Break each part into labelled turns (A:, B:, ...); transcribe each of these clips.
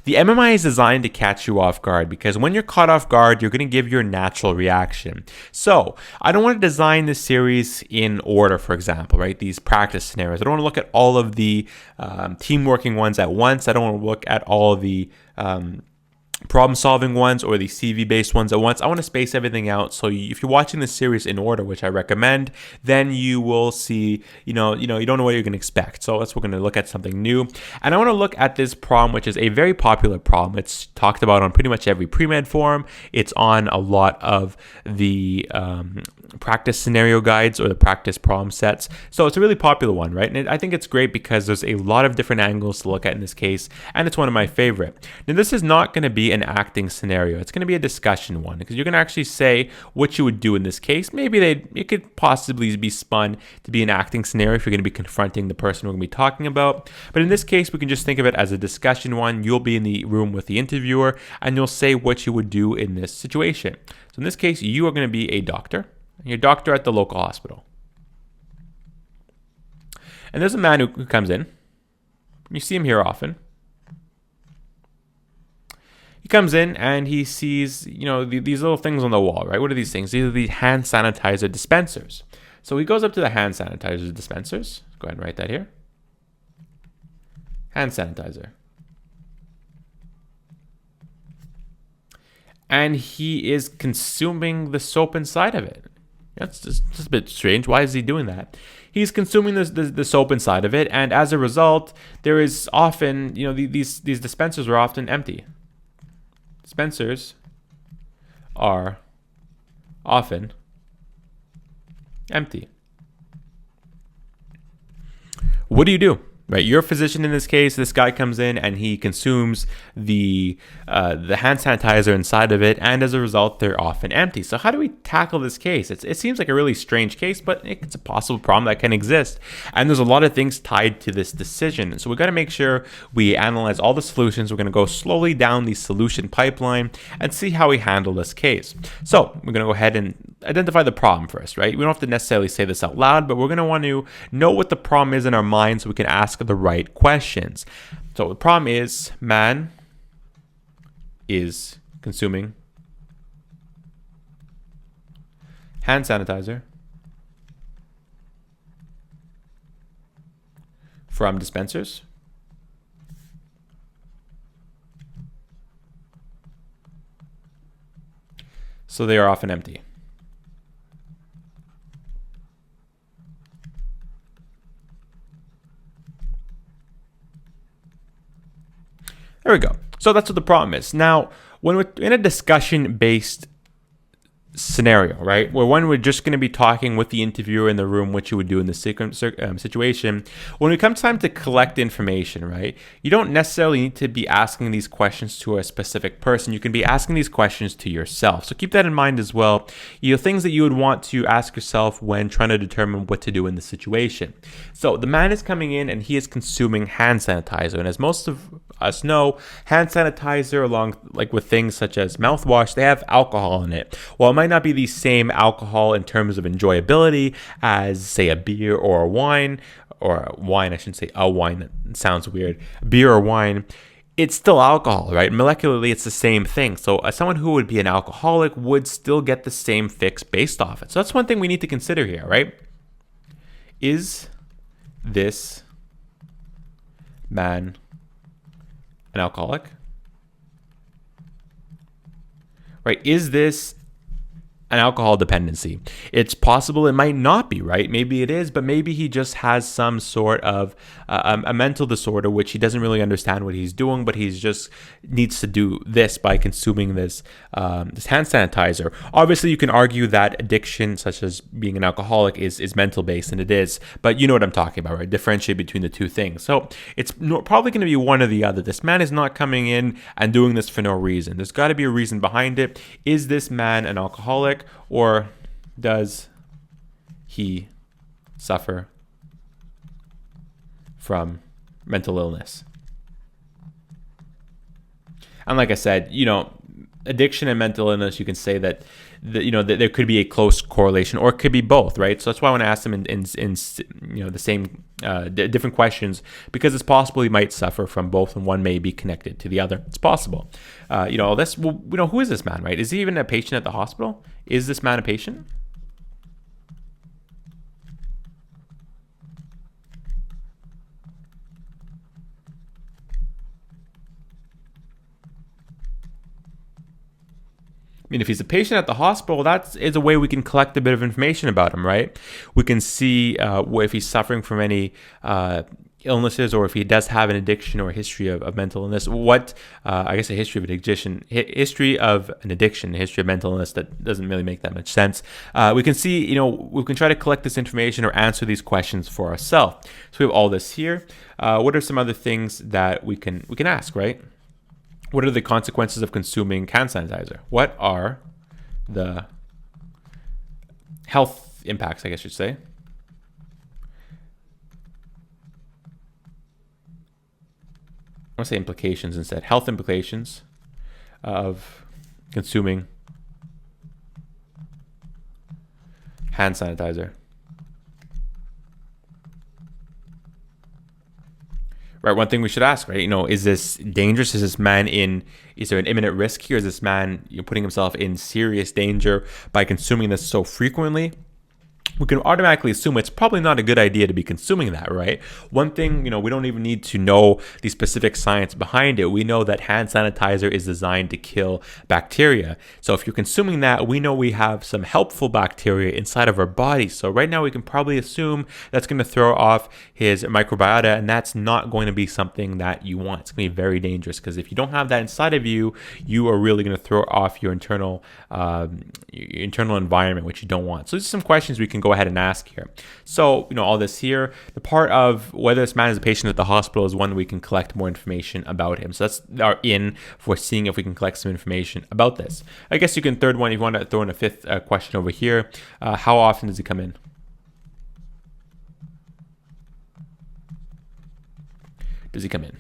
A: The MMI is designed to catch you off guard because when you're caught off guard, you're going to give your natural reaction. So I don't want to design this series in order, for example, right? These practice scenarios. I don't want to look at all of the team working ones at once. I don't want to look at all of the problem-solving ones or the CV-based ones at once. I want to space everything out. So if you're watching this series in order, which I recommend, then you will see, you don't know what you're going to expect. So we're going to look at something new. And I want to look at this problem, which is a very popular problem. It's talked about on pretty much every pre-med forum. It's on a lot of the practice scenario guides or the practice problem sets. So it's a really popular one, right? And I think it's great because there's a lot of different angles to look at in this case, and it's one of my favorite. Now, this is not going to be an acting scenario. It's going to be a discussion one because you're going to actually say what you would do in this case. Maybe it could possibly be spun to be an acting scenario if you're going to be confronting the person we're going to be talking about. But in this case, we can just think of it as a discussion one. You'll be in the room with the interviewer and you'll say what you would do in this situation. So in this case, you are going to be a doctor. You're a doctor at the local hospital. And there's a man who comes in. You see him here often. He comes in and he sees, these little things on the wall, right? What are these things? These are the hand sanitizer dispensers. So he goes up to the hand sanitizer dispensers. Go ahead and write that here. Hand sanitizer. And he is consuming the soap inside of it. That's just a bit strange. Why is he doing that? He's consuming the soap inside of it, and as a result, there is often, these dispensers are often empty. Dispensers are often empty. What do you do? Right, you're a physician in this case. This guy comes in and he consumes the hand sanitizer inside of it, and as a result, they're often empty. So how do we tackle this case? It seems like a really strange case, but it's a possible problem that can exist. And there's a lot of things tied to this decision. So we got to make sure we analyze all the solutions. We're going to go slowly down the solution pipeline and see how we handle this case. So we're going to go ahead and identify the problem first, right? We don't have to necessarily say this out loud, but we're going to want to know what the problem is in our mind so we can ask the right questions. So the problem is, man is consuming hand sanitizer from dispensers so they are often empty. There we go. So that's what the problem is. Now, when we're in a discussion-based scenario, right, where when we're just going to be talking with the interviewer in the room, what you would do in the situation, when it comes time to collect information, right, you don't necessarily need to be asking these questions to a specific person. You can be asking these questions to yourself. So keep that in mind as well. Things that you would want to ask yourself when trying to determine what to do in the situation. So the man is coming in and he is consuming hand sanitizer. And as most of us know, hand sanitizer, along with things such as mouthwash, they have alcohol in it. While it might not be the same alcohol in terms of enjoyability as, say, a beer or a wine, I shouldn't say a wine, it sounds weird, beer or wine, it's still alcohol, right? Molecularly, it's the same thing. So someone who would be an alcoholic would still get the same fix based off it. So that's one thing we need to consider here, right? Is this man an alcoholic? Right? Is this an alcohol dependency? It's possible it might not be, right? Maybe it is, but maybe he just has some sort of a mental disorder, which he doesn't really understand what he's doing, but he's just needs to do this by consuming this hand sanitizer. Obviously, you can argue that addiction, such as being an alcoholic, is mental based, and it is, but you know what I'm talking about, right? Differentiate between the two things. So it's probably going to be one or the other. This man is not coming in and doing this for no reason. There's got to be a reason behind it. Is this man an alcoholic, or does he suffer from mental illness? And like I said, addiction and mental illness, you can say that that there could be a close correlation, or it could be both, right? So that's why I want to ask them in the same different questions, because it's possible he might suffer from both and one may be connected to the other. It's possible. Who is this man, right? Is he even a patient at the hospital? Is this man a patient? I mean, if he's a patient at the hospital, that is a way we can collect a bit of information about him, right? We can see if he's suffering from any illnesses, or if he does have an addiction or a history of mental illness. A history of an addiction, history of mental illness, that doesn't really make that much sense. We can see, we can try to collect this information or answer these questions for ourselves. So we have all this here. What are some other things that we can ask, right? What are the consequences of consuming hand sanitizer? What are the health impacts, I guess you'd say? I want to say implications instead. Health implications of consuming hand sanitizer. Right, one thing we should ask, right? Is this dangerous? Is there an imminent risk here? Is this man putting himself in serious danger by consuming this so frequently? We can automatically assume it's probably not a good idea to be consuming that, right? One thing, we don't even need to know the specific science behind it. We know that hand sanitizer is designed to kill bacteria. So if you're consuming that, we know we have some helpful bacteria inside of our body. So right now we can probably assume that's going to throw off his microbiota, and that's not going to be something that you want. It's going to be very dangerous, because if you don't have that inside of you, you are really going to throw off your internal environment, which you don't want. So these are some questions we can go ahead and ask here. So, all this here, the part of whether this man is a patient at the hospital is one we can collect more information about him. So that's our in for seeing if we can collect some information about this. I guess you can third one, if you want to throw in a fifth question over here. How often does he come in? Does he come in?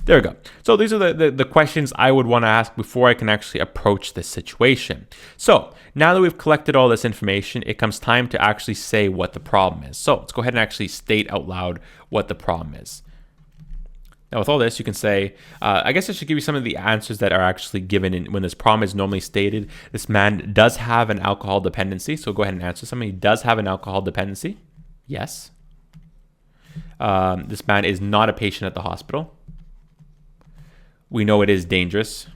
A: There we go. So these are the questions I would want to ask before I can actually approach this situation. So now that we've collected all this information, it comes time to actually say what the problem is. So let's go ahead and actually state out loud what the problem is. Now with all this, you can say, I guess I should give you some of the answers that are actually given when this problem is normally stated. This man does have an alcohol dependency. So go ahead and answer something. He does have an alcohol dependency. Yes. This man is not a patient at the hospital. We know it is dangerous.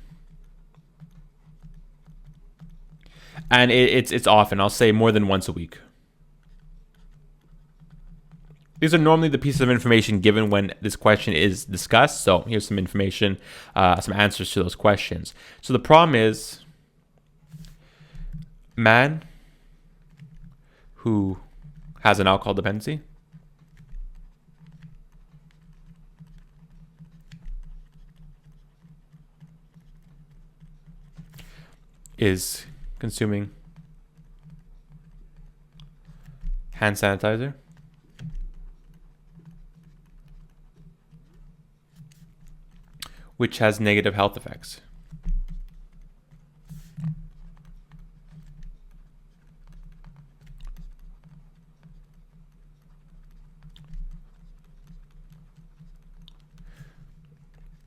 A: And it's often, I'll say more than once a week. These are normally the pieces of information given when this question is discussed. So here's some information, some answers to those questions. So the problem is, man who has an alcohol dependency is consuming hand sanitizer which has negative health effects.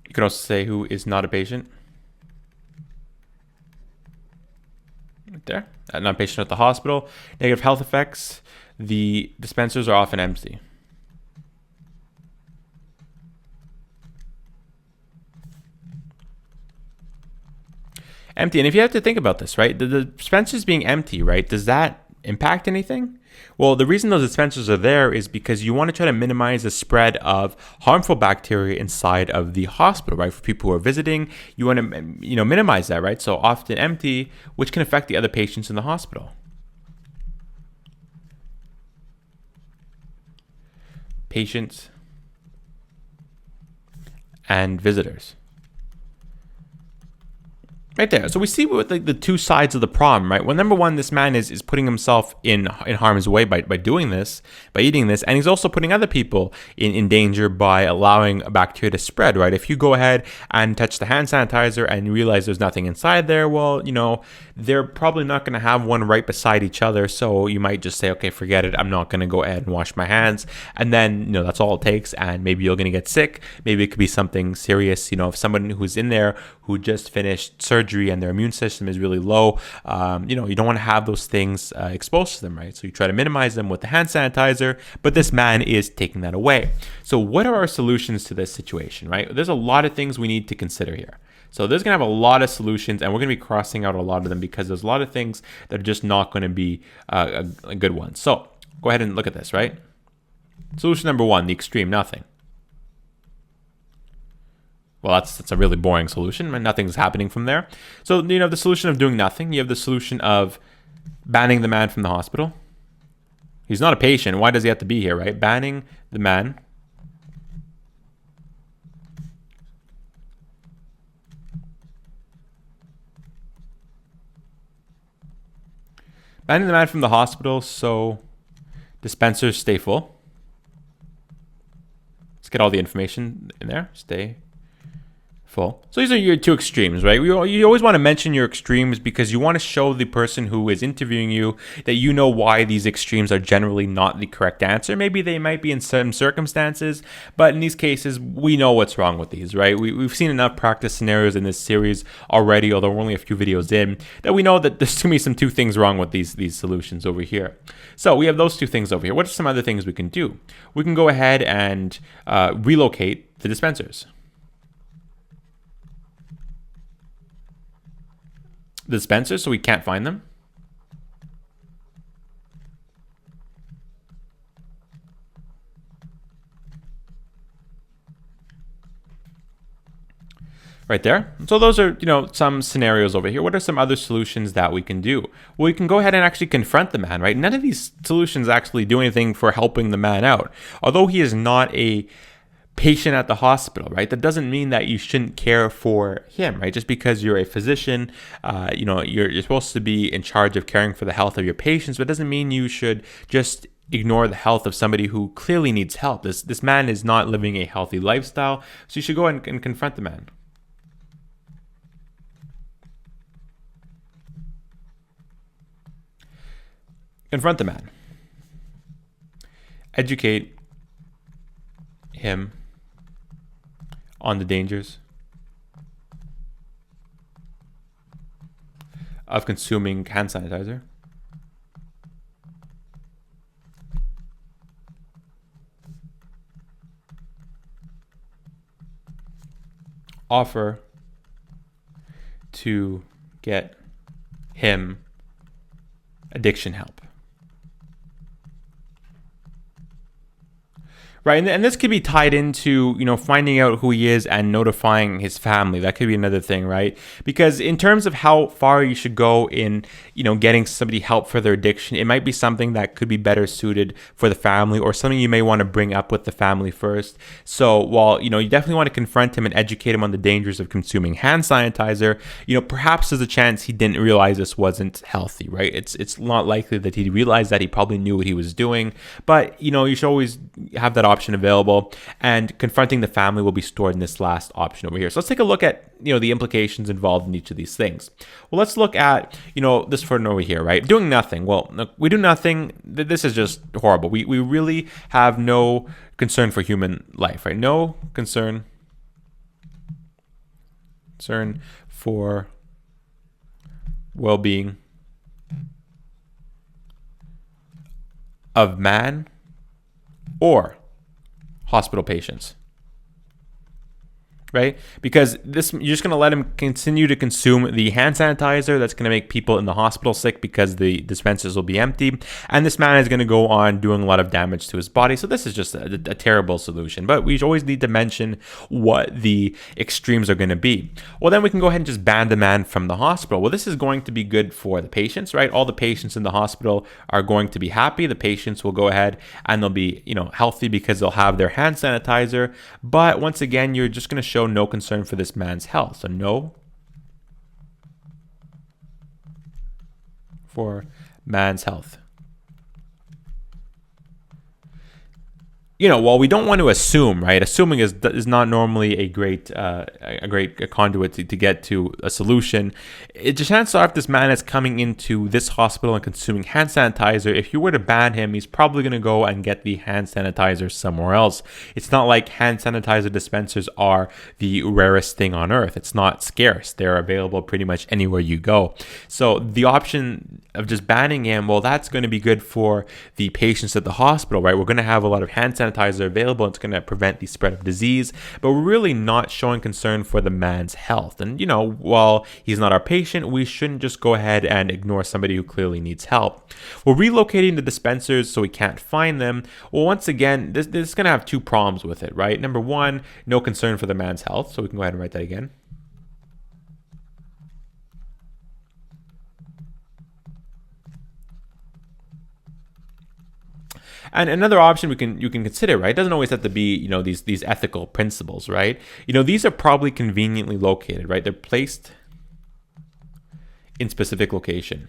A: You can also say who is not a patient. Right there. Not a patient at the hospital. Negative health effects. The dispensers are often empty. Empty. And if you have to think about this, right? The dispensers being empty, right? Does that impact anything? Well, the reason those dispensers are there is because you want to try to minimize the spread of harmful bacteria inside of the hospital, right? For people who are visiting, you want to, minimize that, right? So often empty, which can affect the other patients in the hospital. Patients and visitors. Right there. So we see what the two sides of the problem, right? Well, number one, this man is putting himself in harm's way by doing this, by eating this, and he's also putting other people in danger by allowing a bacteria to spread, right? If you go ahead and touch the hand sanitizer and you realize there's nothing inside there, well, they're probably not going to have one right beside each other, so you might just say, okay, forget it, I'm not going to go ahead and wash my hands, and then, that's all it takes, and maybe you're going to get sick, maybe it could be something serious, if someone who's in there who just finished surgery and their immune system is really low, you don't want to have those things exposed to them, right? So you try to minimize them with the hand sanitizer, but this man is taking that away. So what are our solutions to this situation, right? There's a lot of things we need to consider here. So there's going to have a lot of solutions, and we're going to be crossing out a lot of them because there's a lot of things that are just not going to be a good one. So go ahead and look at this, right? Solution number one, the extreme, nothing. Well, that's a really boring solution, and nothing's happening from there. So you have the solution of doing nothing. You have the solution of banning the man from the hospital. He's not a patient. Why does he have to be here, right? Banning the man. Banning the man from the hospital so dispensers stay full. Let's get all the information in there. Stay full. So these are your two extremes, right? You always want to mention your extremes because you want to show the person who is interviewing you that you know why these extremes are generally not the correct answer. Maybe they might be in some circumstances, but in these cases, we know what's wrong with these, right? We've seen enough practice scenarios in this series already, although we're only a few videos in, that we know that there's to me some two things wrong with these solutions over here. So we have those two things over here. What are some other things we can do? We can go ahead and relocate the dispensers. The dispensers, so we can't find them. Right there. So those are, some scenarios over here. What are some other solutions that we can do? Well, we can go ahead and actually confront the man, right? None of these solutions actually do anything for helping the man out. Although he is not a patient at the hospital, right? That doesn't mean that you shouldn't care for him, right? Just because you're a physician, you're supposed to be in charge of caring for the health of your patients, but it doesn't mean you should just ignore the health of somebody who clearly needs help. This man is not living a healthy lifestyle, so you should go and confront the man. Confront the man. Educate him on the dangers of consuming hand sanitizer. Offer to get him addiction help. Right, and this could be tied into, finding out who he is and notifying his family. That could be another thing, right? Because in terms of how far you should go in, getting somebody help for their addiction, it might be something that could be better suited for the family or something you may want to bring up with the family first. So while, you definitely want to confront him and educate him on the dangers of consuming hand sanitizer, perhaps there's a chance he didn't realize this wasn't healthy, right? It's not likely that he realized that. He probably knew what he was doing, but, you should always have that option available, and confronting the family will be stored in this last option over here. So let's take a look at the implications involved in each of these things. Well, let's look at this one over here, right? Doing nothing. Well, we do nothing. This is just horrible. We really have no concern for human life, right? No concern for well-being of man or hospital patients, right? Because you're just going to let him continue to consume the hand sanitizer. That's going to make people in the hospital sick because the dispensers will be empty. And this man is going to go on doing a lot of damage to his body. So this is just a terrible solution. But we always need to mention what the extremes are going to be. Well, then we can go ahead and just ban the man from the hospital. Well, this is going to be good for the patients, right? All the patients in the hospital are going to be happy. The patients will go ahead and they'll be, healthy because they'll have their hand sanitizer. But once again, you're just going to show no concern for this man's health. So no for man's health. While we don't want to assume, right? Assuming is not normally a great conduit to get to a solution. It's a chance if this man is coming into this hospital and consuming hand sanitizer. If you were to ban him, he's probably going to go and get the hand sanitizer somewhere else. It's not like hand sanitizer dispensers are the rarest thing on earth. It's not scarce. They're available pretty much anywhere you go. So the option of just banning him, well, that's going to be good for the patients at the hospital, right? We're going to have a lot of hand sanitizer available. It's going to prevent the spread of disease, but we're really not showing concern for the man's health. And, while he's not our patient, we shouldn't just go ahead and ignore somebody who clearly needs help. We're relocating the dispensers so we can't find them. Well, once again, this is going to have two problems with it, right? Number one, no concern for the man's health. So we can go ahead and write that again. And another option you can consider, right? It doesn't always have to be, these ethical principles, right? These are probably conveniently located, right? They're placed in specific location.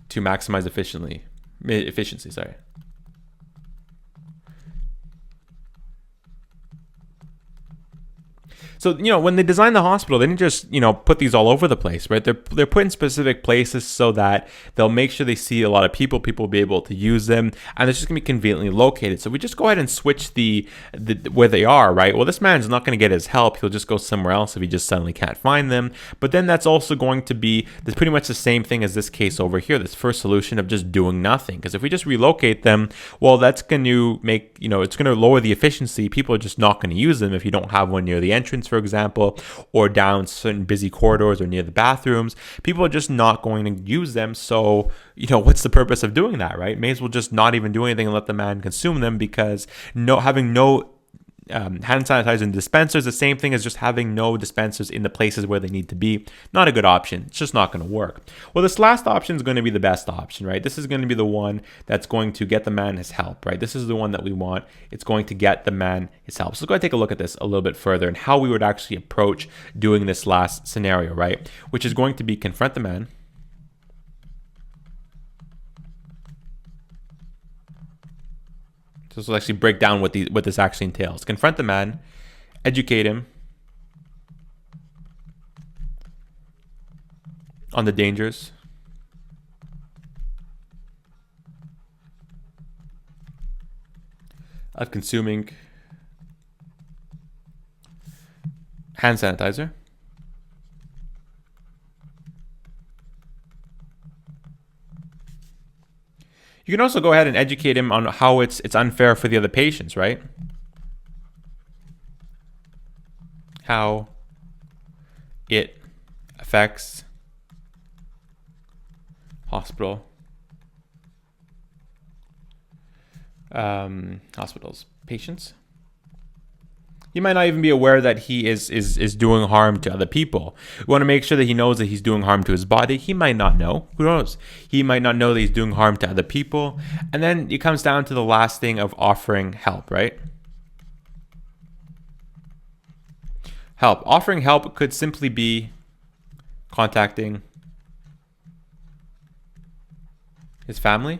A: To maximize efficiency, sorry. So, when they design the hospital, they didn't just, put these all over the place, right? They're put in specific places so that they'll make sure they see a lot of people will be able to use them, and they're just going to be conveniently located. So we just go ahead and switch the where they are, right? Well, this man's not going to get his help. He'll just go somewhere else if he just suddenly can't find them. But then that's also going to be pretty much the same thing as this case over here, this first solution of just doing nothing. Because if we just relocate them, well, that's going to make, it's going to lower the efficiency. People are just not going to use them if you don't have one near the entrance, for example, or down certain busy corridors or near the bathrooms. People are just not going to use them. So, what's the purpose of doing that, right? May as well just not even do anything and let the man consume them, because having no hand sanitizer and dispensers, the same thing as just having no dispensers in the places where they need to be. Not a good option. It's just not going to work. Well, this last option is going to be the best option, right? This is going to be the one that's going to get the man his help, right? This is the one that we want. It's going to get the man his help. So let's go ahead and take a look at this a little bit further and how we would actually approach doing this last scenario, right? Which is going to be confront the man. So let's actually break down what this actually entails. Confront the man, educate him on the dangers of consuming hand sanitizer. You can also go ahead and educate him on how it's unfair for the other patients, right? How it affects hospitals, patients. You might not even be aware that he is doing harm to other people. We want to make sure that he knows that he's doing harm to his body. He might not know. Who knows? He might not know that he's doing harm to other people. And then it comes down to the last thing of offering help, right? Help. Offering help could simply be contacting his family.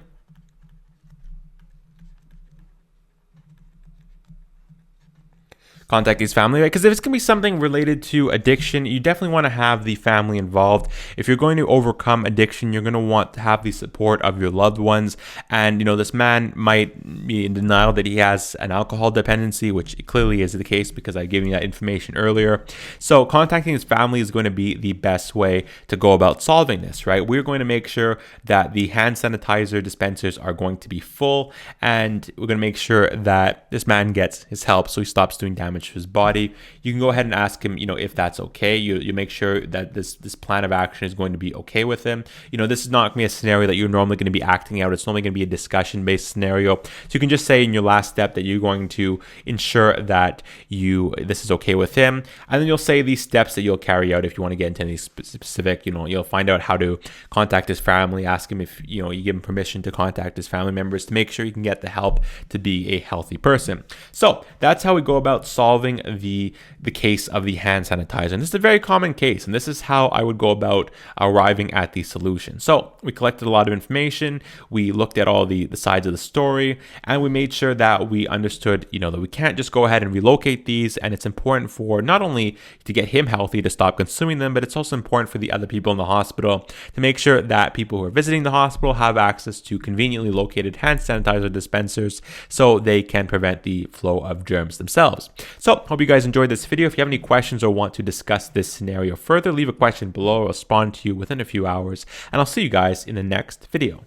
A: Contact his family, right? Because if it's going to be something related to addiction, you definitely want to have the family involved. If you're going to overcome addiction, you're going to want to have the support of your loved ones. And, this man might be in denial that he has an alcohol dependency, which clearly is the case because I gave you that information earlier. So contacting his family is going to be the best way to go about solving this, right? We're going to make sure that the hand sanitizer dispensers are going to be full, and we're going to make sure that this man gets his help so he stops doing damage to his body. You can go ahead and ask him, if that's okay. You make sure that this plan of action is going to be okay with him. This is not going to be a scenario that you're normally going to be acting out. It's normally going to be a discussion-based scenario. So you can just say in your last step that you're going to ensure that this is okay with him, and then you'll say these steps that you'll carry out if you want to get into any specific. You'll find out how to contact his family, ask him if you give him permission to contact his family members to make sure you can get the help to be a healthy person. So that's how we go about solving solving the case of the hand sanitizer. And this is a very common case, and this is how I would go about arriving at the solution. So we collected a lot of information, we looked at all the sides of the story, and we made sure that we understood, that we can't just go ahead and relocate these, and it's important for not only to get him healthy to stop consuming them, but it's also important for the other people in the hospital to make sure that people who are visiting the hospital have access to conveniently located hand sanitizer dispensers so they can prevent the flow of germs themselves. So hope you guys enjoyed this video. If you have any questions or want to discuss this scenario further, leave a question below. I'll respond to you within a few hours, and I'll see you guys in the next video.